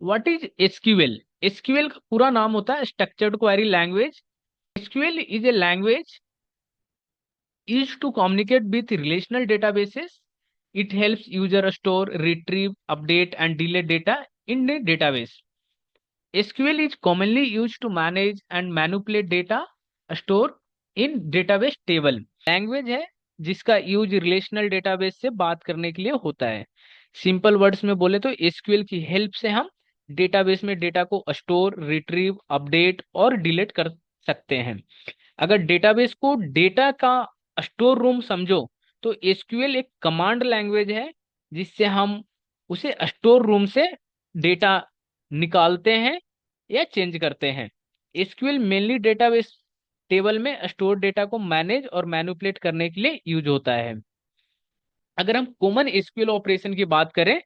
What is SQL? SQL का पूरा नाम होता है structured query language. SQL is a language used to communicate with relational databases. It helps user store, retrieve, update, and delete data in a database. SQL is commonly used to manage and manipulate data stored in database table. Language है जिसका use relational database से बात करने के लिए होता है। Simple words में बोले तो एसक्यूएल की हेल्प से हम डेटाबेस में डेटा को स्टोर, रिट्रीव, अपडेट और डिलीट कर सकते हैं। अगर डेटाबेस को डेटा का स्टोर रूम समझो तो एसक्यूएल एक कमांड लैंग्वेज है जिससे हम उसे स्टोर रूम से डेटा निकालते हैं या चेंज करते हैं। एसक्यूएल मेनली डेटाबेस टेबल में स्टोर डेटा को मैनेज और मैनिपुलेट करने के लिए यूज होता है। अगर हम कॉमन एसक्यूएल ऑपरेशन की बात करें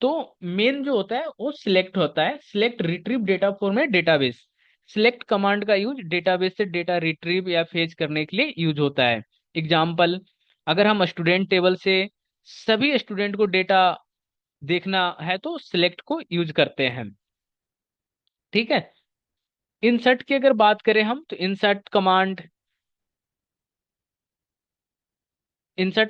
तो मेन जो होता है वो सिलेक्ट होता है, सिलेक्ट रिट्रीव डेटा फॉर्म है डेटाबेस। सिलेक्ट कमांड का यूज डेटाबेस से डेटा रिट्रीव या फेच करने के लिए यूज होता है। एग्जाम्पल, अगर हम स्टूडेंट टेबल से सभी स्टूडेंट को डेटा देखना है तो सिलेक्ट को यूज करते हैं। ठीक है। इंसर्ट की अगर बात करें हम तो इंसर्ट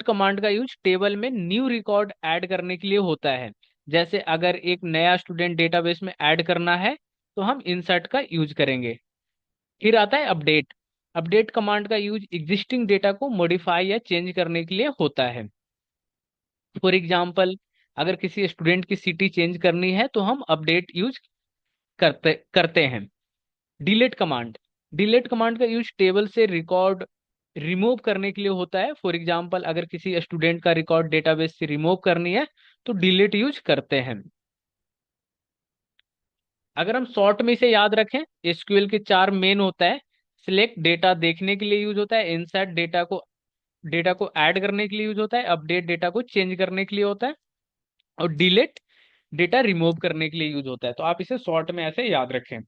कमांड का यूज टेबल में न्यू रिकॉर्ड ऐड करने के लिए होता है। जैसे अगर एक नया स्टूडेंट डेटाबेस में ऐड करना है तो हम इंसर्ट का यूज करेंगे। फिर आता है अपडेट। अपडेट कमांड का यूज एग्जिस्टिंग डेटा को मॉडिफाई या चेंज करने के लिए होता है। फॉर एग्जाम्पल, अगर किसी स्टूडेंट की सिटी चेंज करनी है तो हम अपडेट यूज करते करते हैं। Delete command. डिलीट कमांड का यूज टेबल से रिकॉर्ड रिमूव करने के लिए होता है। फॉर एग्जाम्पल, अगर किसी स्टूडेंट का रिकॉर्ड डेटाबेस से रिमूव करनी है तो डिलीट यूज करते हैं। अगर हम शॉर्ट में इसे याद रखें, एसक्यूएल के चार मेन होता है। सिलेक्ट डेटा देखने के लिए यूज होता है, इंसर्ट डेटा को ऐड करने के लिए यूज होता है, अपडेट डेटा को चेंज करने के लिए होता है, और डिलीट डेटा रिमूव करने के लिए यूज होता है। तो आप इसे शॉर्ट में ऐसे याद रखें।